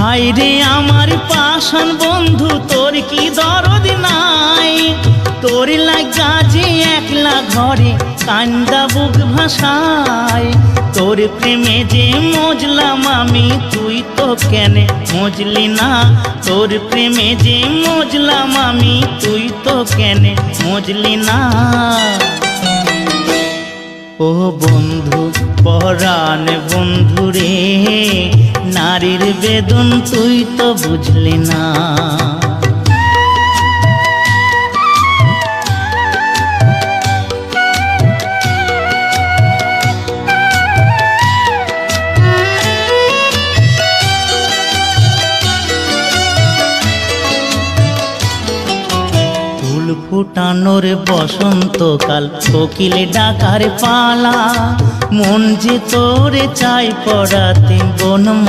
হায়রে আমার পাষাণ বন্ধু, তোর কি দরদ নাই? তোর লাগা যে একলা ঘরে কান্দা বুক ভাসায়। তোর প্রেমে যে মজলাম আমি, তুই তো কেনে মজলি না? তোর প্রেমে যে মজলাম আমি, তুই তো কেনে মজলি না? ও বন্ধু পরাণ বন্ধু রে, নারীর বেদন তুই তো বুঝলি না। ফুটানোর বসন্তকাল, কোকিলে ডাকার পালা, মন যে তোরে চাই পড়াতে বনমালা।